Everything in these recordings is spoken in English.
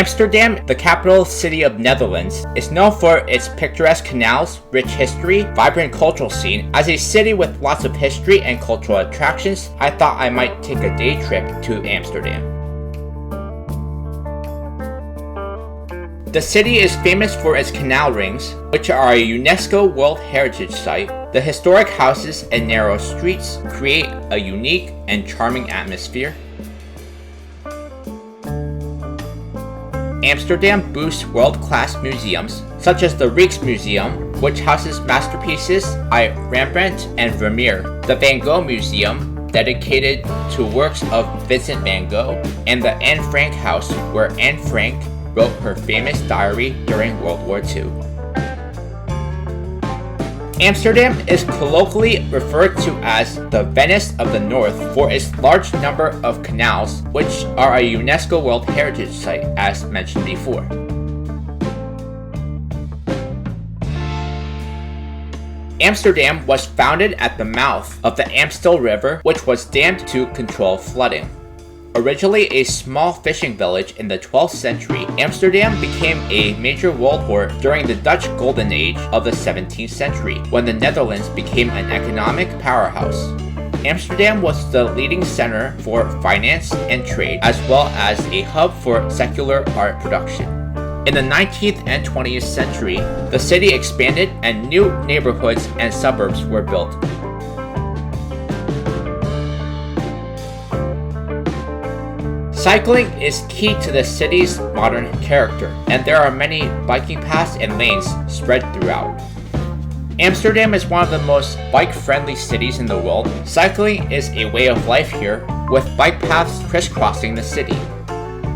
Amsterdam, the capital city of Netherlands, is known for its picturesque canals, rich history, vibrant cultural scene. As a city with lots of history and cultural attractions, I thought I might take a day trip to Amsterdam. The city is famous for its canal rings, which are a UNESCO World Heritage Site. The historic houses and narrow streets create a unique and charming atmosphere. Amsterdam boasts world-class museums, such as the Rijksmuseum, which houses masterpieces by Rembrandt and Vermeer, the Van Gogh Museum, dedicated to works of Vincent van Gogh, and the Anne Frank House, where Anne Frank wrote her famous diary during World War II. Amsterdam is colloquially referred to as the Venice of the North for its large number of canals, which are a UNESCO World Heritage Site, as mentioned before. Amsterdam was founded at the mouth of the Amstel River, which was dammed to control flooding. Originally a small fishing village in the 12th century, Amsterdam became a major world port during the Dutch Golden Age of the 17th century, when the Netherlands became an economic powerhouse. Amsterdam was the leading center for finance and trade, as well as a hub for secular art production. In the 19th and 20th century, the city expanded and new neighborhoods and suburbs were built. Cycling is key to the city's modern character, and there are many biking paths and lanes spread throughout. Amsterdam is one of the most bike-friendly cities in the world. Cycling is a way of life here, with bike paths crisscrossing the city.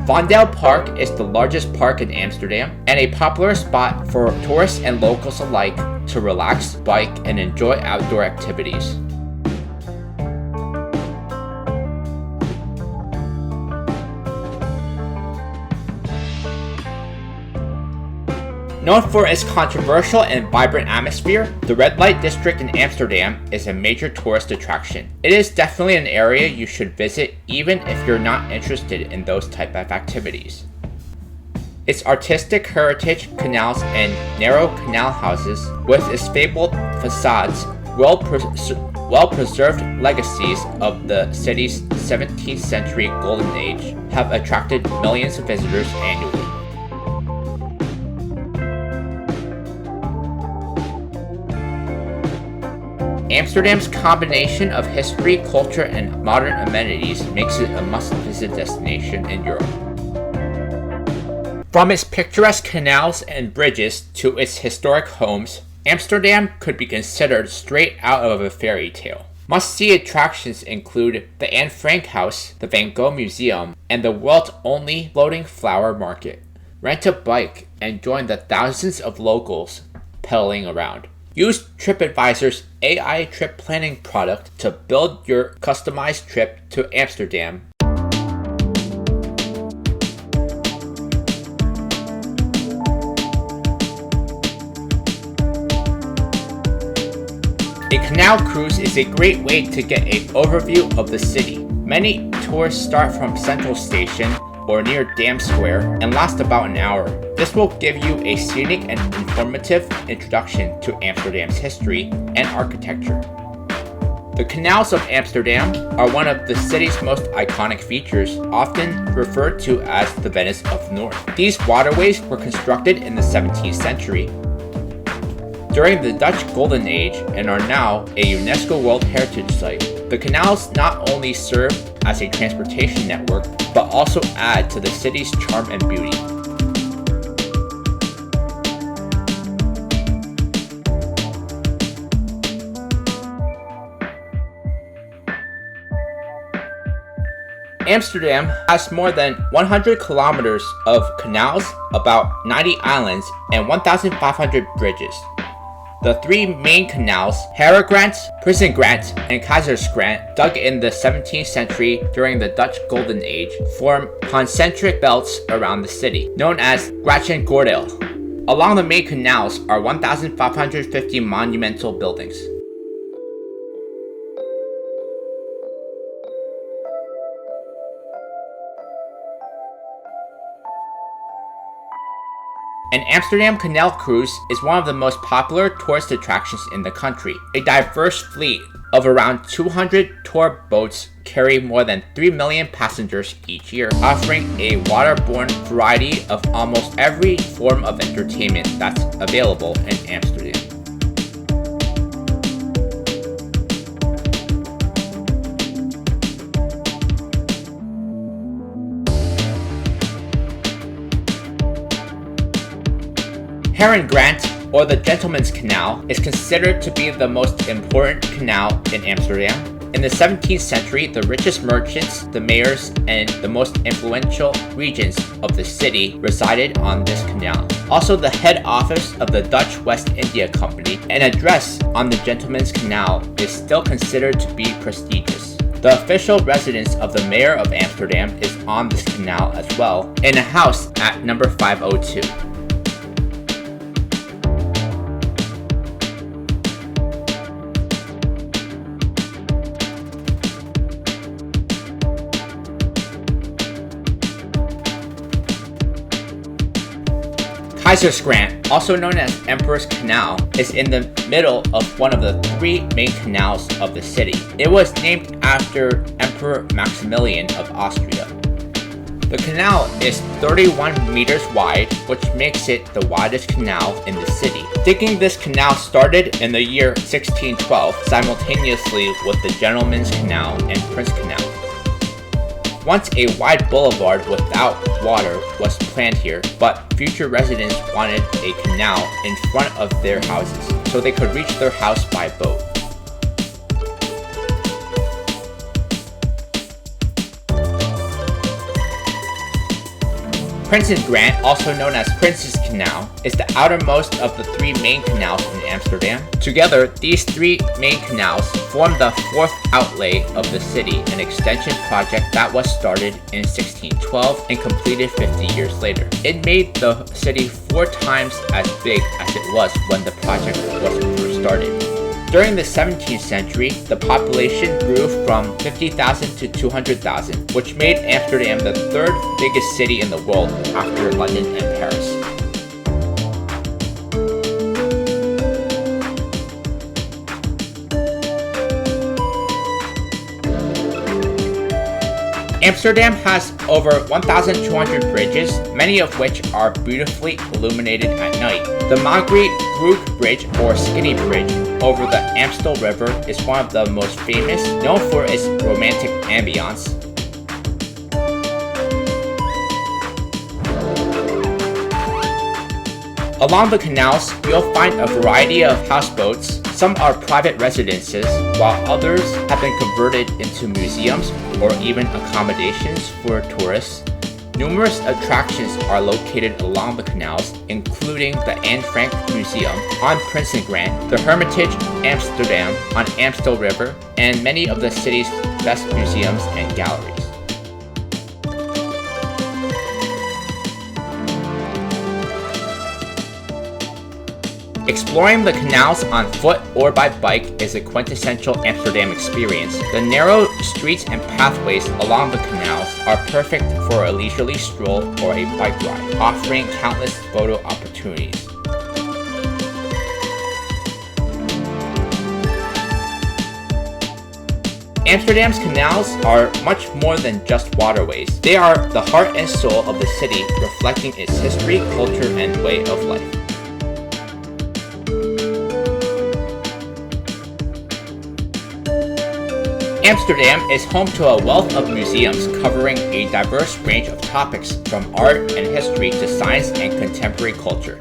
Vondel Park is the largest park in Amsterdam, and a popular spot for tourists and locals alike to relax, bike, and enjoy outdoor activities. Known for its controversial and vibrant atmosphere, the red light district in Amsterdam is a major tourist attraction. It is definitely an area you should visit even if you're not interested in those type of activities. Its artistic heritage, canals, and narrow canal houses, with its fabled facades, well-preserved legacies of the city's 17th century golden age, have attracted millions of visitors annually. Amsterdam's combination of history, culture, and modern amenities makes it a must-visit destination in Europe. From its picturesque canals and bridges to its historic homes, Amsterdam could be considered straight out of a fairy tale. Must-see attractions include the Anne Frank House, the Van Gogh Museum, and the world's only floating flower market. Rent a bike and join the thousands of locals pedaling around. Use TripAdvisor's AI trip planning product to build your customized trip to Amsterdam. A canal cruise is a great way to get an overview of the city. Many tours start from Central Station or near Dam Square and last about an hour. This will give you a scenic and informative introduction to Amsterdam's history and architecture. The canals of Amsterdam are one of the city's most iconic features, often referred to as the Venice of the North. These waterways were constructed in the 17th century during the Dutch Golden Age and are now a UNESCO World Heritage Site. The canals not only serve as a transportation network, but also add to the city's charm and beauty. Amsterdam has more than 100 kilometers of canals, about 90 islands, and 1,500 bridges. The three main canals, Herengracht, Prinsengracht, and Keizersgracht, dug in the 17th century during the Dutch Golden Age, form concentric belts around the city, known as Grachtengordel. Along the main canals are 1,550 monumental buildings. An Amsterdam Canal cruise is one of the most popular tourist attractions in the country. A diverse fleet of around 200 tour boats carry more than 3 million passengers each year, offering a waterborne variety of almost every form of entertainment that's available in Amsterdam. Heron Grant, or the Gentleman's Canal, is considered to be the most important canal in Amsterdam. In the 17th century, the richest merchants, the mayors, and the most influential regents of the city resided on this canal. Also, the head office of the Dutch West India Company, an address on the Gentleman's Canal, is still considered to be prestigious. The official residence of the mayor of Amsterdam is on this canal as well, in a house at number 502. Keizersgracht, also known as Emperor's Canal, is in the middle of one of the three main canals of the city. It was named after Emperor Maximilian of Austria. The canal is 31 meters wide, which makes it the widest canal in the city. Digging this canal started in the year 1612, simultaneously with the Gentleman's Canal and Prince Canal. Once a wide boulevard without water was planned here, but future residents wanted a canal in front of their houses so they could reach their house by boat. Prinsengracht, also known as Prince's Canal, is the outermost of the three main canals in Amsterdam. Together, these three main canals form the fourth outlay of the city, an extension project that was started in 1612 and completed 50 years later. It made the city 4 times as big as it was when the project was first started. During the 17th century, the population grew from 50,000 to 200,000, which made Amsterdam the third biggest city in the world after London and Paris. Amsterdam has over 1,200 bridges, many of which are beautifully illuminated at night. The Margriet Bridge, or Skinny Bridge, over the Amstel River is one of the most famous, known for its romantic ambiance. Along the canals, you'll find a variety of houseboats. Some are private residences, while others have been converted into museums or even accommodations for tourists. Numerous attractions are located along the canals, including the Anne Frank Museum on Prinsengracht, the Hermitage Amsterdam on Amstel River, and many of the city's best museums and galleries. Exploring the canals on foot or by bike is a quintessential Amsterdam experience. The narrow streets and pathways along the canals are perfect for a leisurely stroll or a bike ride, offering countless photo opportunities. Amsterdam's canals are much more than just waterways. They are the heart and soul of the city, reflecting its history, culture, and way of life. Amsterdam is home to a wealth of museums covering a diverse range of topics from art and history to science and contemporary culture.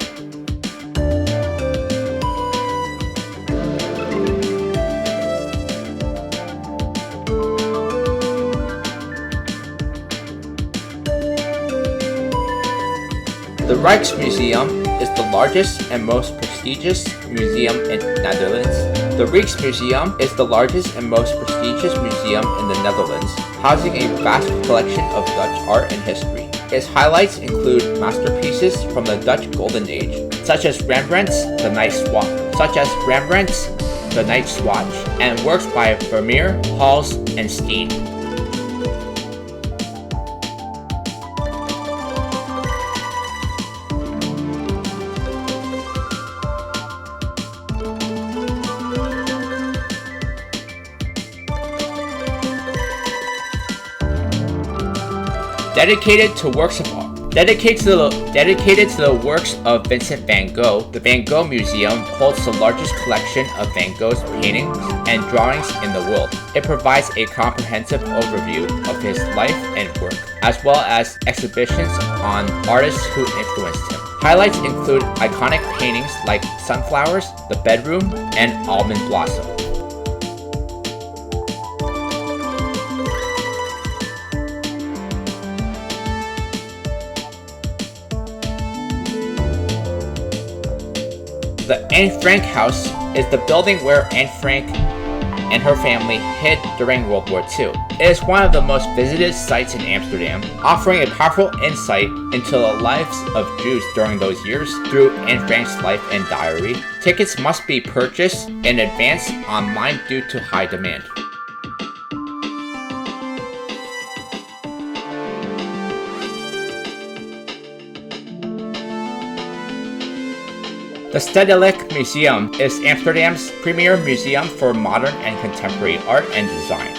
The Rijksmuseum is the largest and most prestigious museum in the Netherlands. The Rijksmuseum is the largest and most prestigious museum in the Netherlands, housing a vast collection of Dutch art and history. Its highlights include masterpieces from the Dutch Golden Age, such as Rembrandt's The Night Swatch, and works by Vermeer, Hals, and Steen. Dedicated to the works of Vincent van Gogh, the Van Gogh Museum holds the largest collection of Van Gogh's paintings and drawings in the world. It provides a comprehensive overview of his life and work, as well as exhibitions on artists who influenced him. Highlights include iconic paintings like Sunflowers, The Bedroom, and Almond Blossom. The Anne Frank House is the building where Anne Frank and her family hid during World War II. It is one of the most visited sites in Amsterdam, offering a powerful insight into the lives of Jews during those years through Anne Frank's life and diary. Tickets must be purchased in advance online due to high demand. The Stedelijk Museum is Amsterdam's premier museum for modern and contemporary art and design.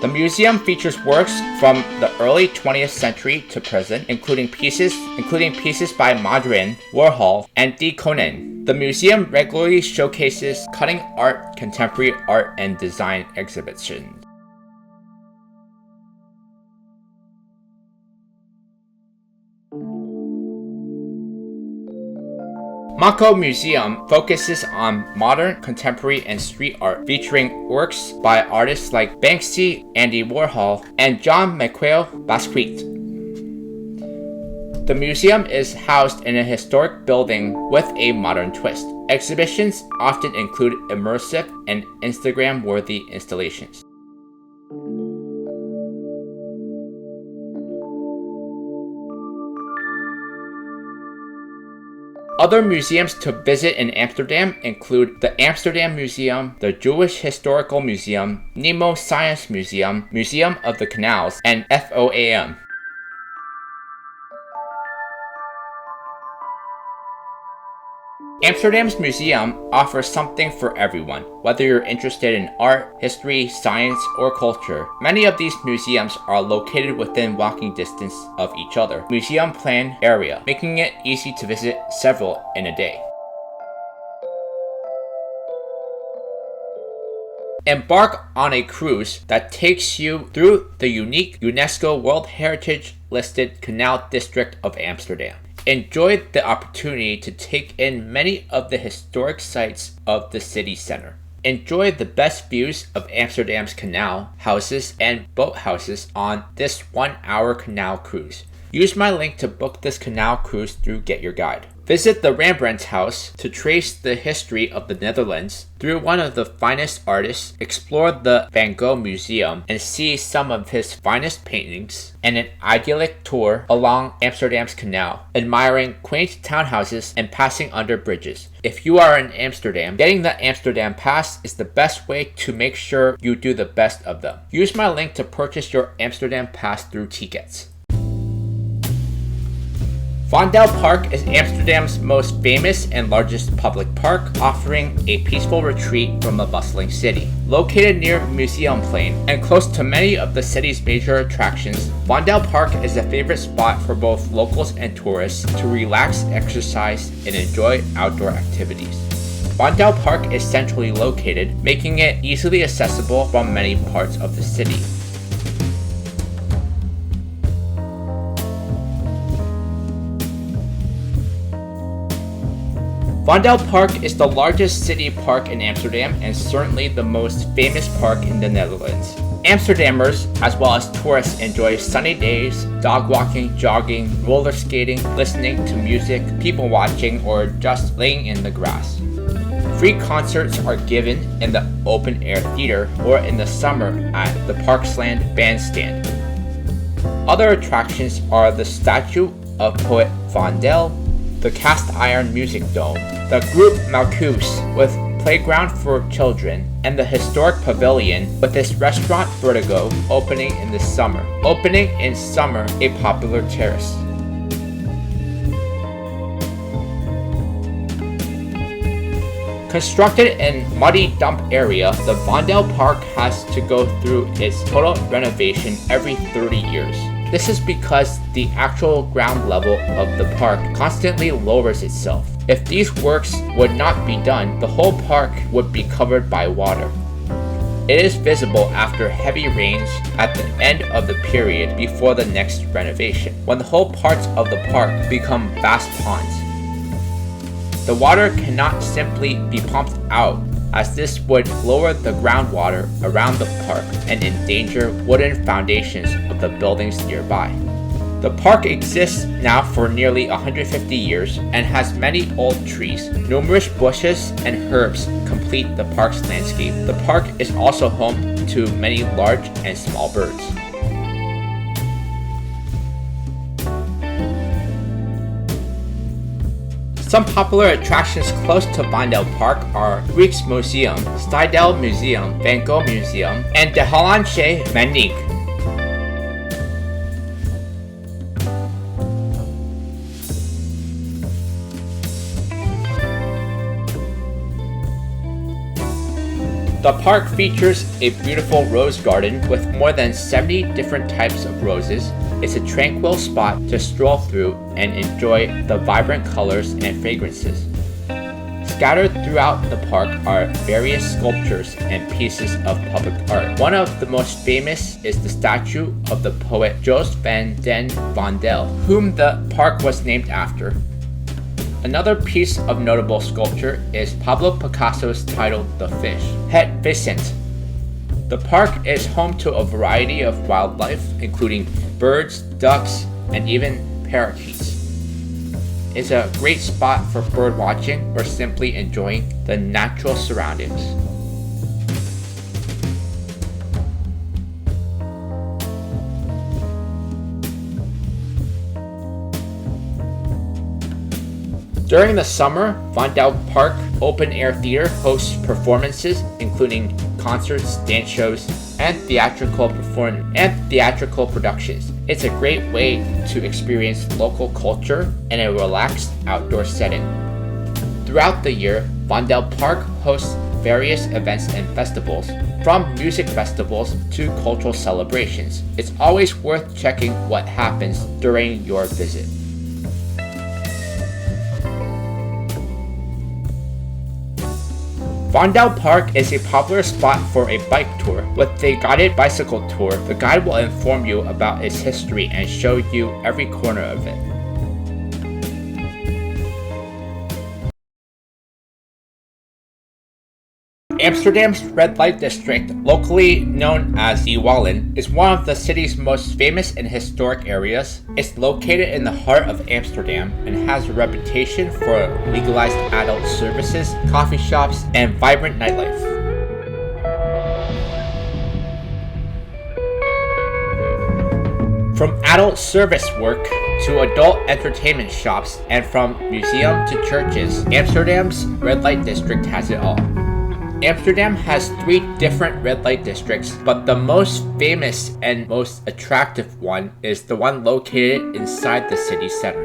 The museum features works from the early 20th century to present, including pieces by Madrin, Warhol, and De Koning. The museum regularly showcases cutting art, contemporary art, and design exhibitions. Mako Museum focuses on modern, contemporary, and street art, featuring works by artists like Banksy, Andy Warhol, and John Michael Basquiat. The museum is housed in a historic building with a modern twist. Exhibitions often include immersive and Instagram-worthy installations. Other museums to visit in Amsterdam include the Amsterdam Museum, the Jewish Historical Museum, Nemo Science Museum, Museum of the Canals, and FOAM. Amsterdam's museum offers something for everyone, whether you're interested in art, history, science, or culture. Many of these museums are located within walking distance of each other. Museum plan area, making it easy to visit several in a day. Embark on a cruise that takes you through the unique UNESCO World Heritage listed Canal District of Amsterdam. Enjoy the opportunity to take in many of the historic sites of the city center. Enjoy the best views of Amsterdam's canal, houses, and boathouses on this 1-hour canal cruise. Use my link to book this canal cruise through Get Your Guide. Visit the Rembrandt's house to trace the history of the Netherlands through one of the finest artists, explore the Van Gogh Museum and see some of his finest paintings, and an idyllic tour along Amsterdam's canal, admiring quaint townhouses and passing under bridges. If you are in Amsterdam, getting the Amsterdam Pass is the best way to make sure you do the best of them. Use my link to purchase your Amsterdam Pass through Tiqets. Vondel Park is Amsterdam's most famous and largest public park, offering a peaceful retreat from a bustling city. Located near Museumplein and close to many of the city's major attractions, Vondel Park is a favorite spot for both locals and tourists to relax, exercise, and enjoy outdoor activities. Vondel Park is centrally located, making it easily accessible from many parts of the city. Vondel Park is the largest city park in Amsterdam and certainly the most famous park in the Netherlands. Amsterdammers, as well as tourists, enjoy sunny days, dog walking, jogging, roller skating, listening to music, people watching, or just laying in the grass. Free concerts are given in the open air theater or in the summer at the Parksland Bandstand. Other attractions are the statue of poet Vondel, the cast iron music dome, the group Marcus with playground for children, and the historic pavilion with its restaurant Vertigo opening in summer, a popular terrace. Constructed in muddy dump area, the Vondel Park has to go through its total renovation every 30 years. This is because the actual ground level of the park constantly lowers itself. If these works would not be done, the whole park would be covered by water. It is visible after heavy rains at the end of the period before the next renovation, when the whole parts of the park become vast ponds. The water cannot simply be pumped out, as this would lower the groundwater around the park and endanger wooden foundations of the buildings nearby. The park exists now for nearly 150 years and has many old trees. Numerous bushes and herbs complete the park's landscape. The park is also home to many large and small birds. Some popular attractions close to Vondel Park are Rijksmuseum, Stedelijk Museum, Van Gogh Museum, and de Hollandse Maniek. The park features a beautiful rose garden with more than 70 different types of roses. It's a tranquil spot to stroll through and enjoy the vibrant colors and fragrances. Scattered throughout the park are various sculptures and pieces of public art. One of the most famous is the statue of the poet Jos van den Vondel, whom the park was named after. Another piece of notable sculpture is Pablo Picasso's titled The Fish, Het Visent. The park is home to a variety of wildlife, including birds, ducks, and even parakeets. It's a great spot for bird watching or simply enjoying the natural surroundings. During the summer, Vondel Park Open Air Theater hosts performances including concerts, dance shows, and theatrical productions. It's a great way to experience local culture in a relaxed outdoor setting. Throughout the year, Vondel Park hosts various events and festivals, from music festivals to cultural celebrations. It's always worth checking what happens during your visit. Vondel Park is a popular spot for a bike tour. With a guided bicycle tour, the guide will inform you about its history and show you every corner of it. Amsterdam's red light district, locally known as De Wallen, is one of the city's most famous and historic areas. It's located in the heart of Amsterdam and has a reputation for legalized adult services, coffee shops, and vibrant nightlife. From adult service work to adult entertainment shops, and from museum to churches, Amsterdam's red light district has it all. Amsterdam has 3 different red light districts, but the most famous and most attractive one is the one located inside the city center.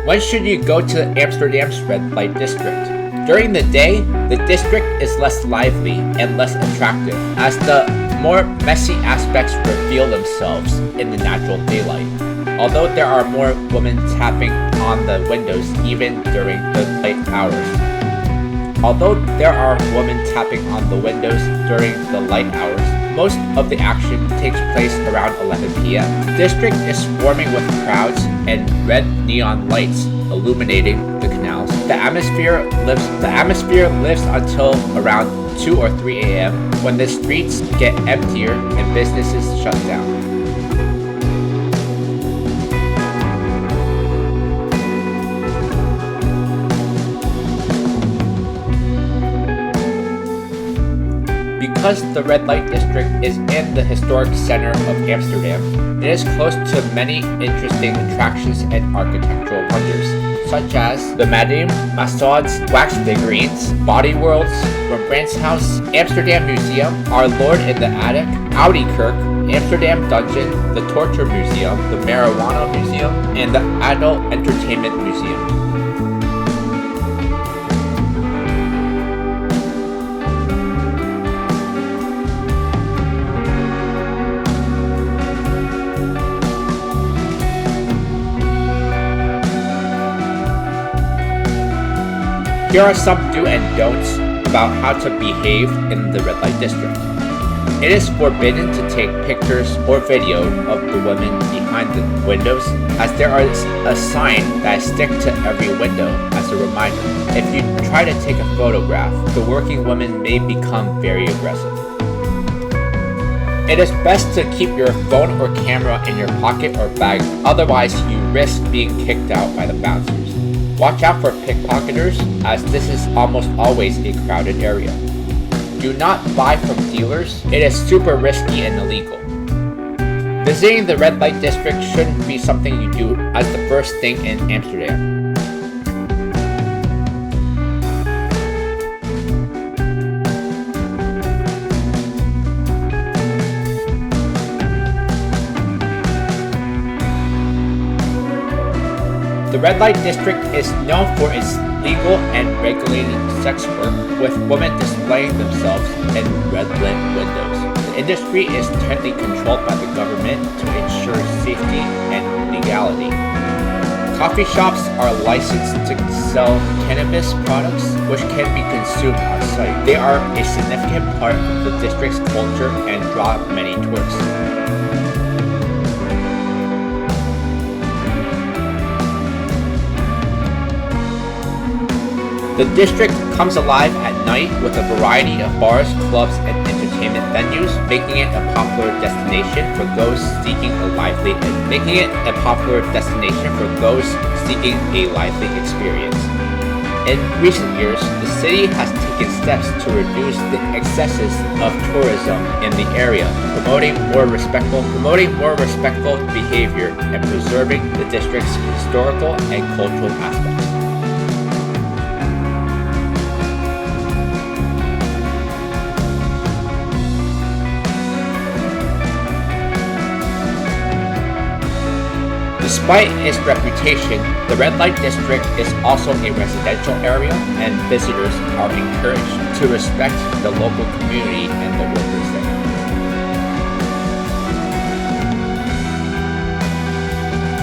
When should you go to Amsterdam's red light district? During the day, the district is less lively and less attractive, as the more messy aspects reveal themselves in the natural daylight. Although there are more women tapping on the windows even during the light hours. Most of the action takes place around 11 p.m. The district is swarming with crowds and red neon lights illuminating the canals. The atmosphere lives until around 2 or 3 a.m. when the streets get emptier and businesses shut down. Because the red light district is in the historic center of Amsterdam, it is close to many interesting attractions and architectural wonders, such as the Madame Tussauds wax figurines, Body Worlds, Rembrandt's House, Amsterdam Museum, Our Lord in the Attic, Audi Kirk, Amsterdam Dungeon, the Torture Museum, the Marijuana Museum, and the Adult Entertainment Museum. Here are some do and don'ts about how to behave in the red light district. It is forbidden to take pictures or video of the women behind the windows, as there is a sign that sticks to every window as a reminder. If you try to take a photograph, the working women may become very aggressive. It is best to keep your phone or camera in your pocket or bag, otherwise you risk being kicked out by the bouncers. Watch out for pickpocketers, as this is almost always a crowded area. Do not buy from dealers. It is super risky and illegal. Visiting the red light district shouldn't be something you do as the first thing in Amsterdam. The red light district is known for its legal and regulated sex work, with women displaying themselves in red-lit windows. The industry is tightly controlled by the government to ensure safety and legality. Coffee shops are licensed to sell cannabis products, which can be consumed on site. They are a significant part of the district's culture and draw many tourists. The district comes alive at night with a variety of bars, clubs, and entertainment venues, making it a popular destination for those seeking a lively experience. In recent years, the city has taken steps to reduce the excesses of tourism in the area, promoting more respectful behavior and preserving the district's historical and cultural aspects. Despite its reputation, the red light district is also a residential area, and visitors are encouraged to respect the local community and the workers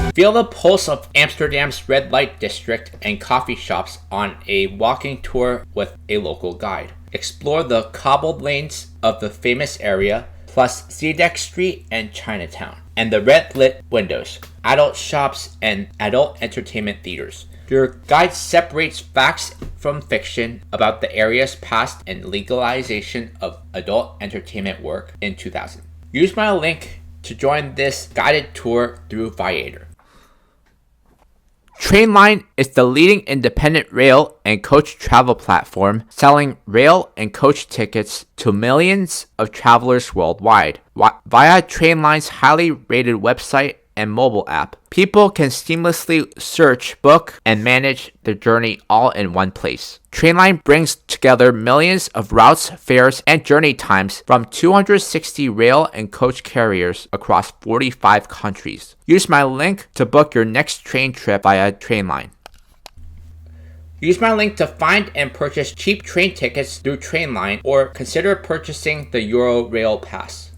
there. Feel the pulse of Amsterdam's red light district and coffee shops on a walking tour with a local guide. Explore the cobbled lanes of the famous area, plus Zeedijk Street and Chinatown, and the red-lit windows, adult shops, and adult entertainment theaters. Your guide separates facts from fiction about the area's past and legalization of adult entertainment work in 2000. Use my link to join this guided tour through Viator. Trainline is the leading independent rail and coach travel platform, selling rail and coach tickets to millions of travelers worldwide. Via Trainline's highly rated website and mobile app, people can seamlessly search, book, and manage their journey all in one place. Trainline brings together millions of routes, fares, and journey times from 260 rail and coach carriers across 45 countries. Use my link to book your next train trip via Trainline. Use my link to find and purchase cheap train tickets through Trainline, or consider purchasing the Euro-Rail Pass.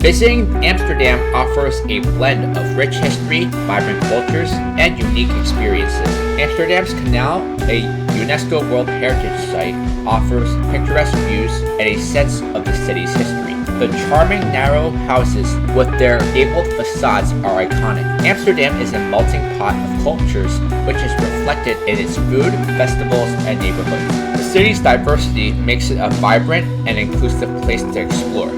Visiting Amsterdam offers a blend of rich history, vibrant cultures, and unique experiences. Amsterdam's Canal, a UNESCO World Heritage Site, offers picturesque views and a sense of the city's history. The charming narrow houses with their gabled facades are iconic. Amsterdam is a melting pot of cultures, which is reflected in its food, festivals, and neighborhoods. The city's diversity makes it a vibrant and inclusive place to explore.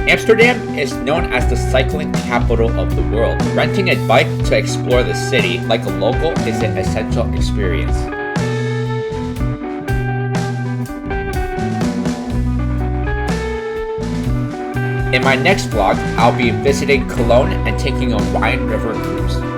Amsterdam is known as the cycling capital of the world. Renting a bike to explore the city like a local is an essential experience. In my next vlog, I'll be visiting Cologne and taking a Rhine River cruise.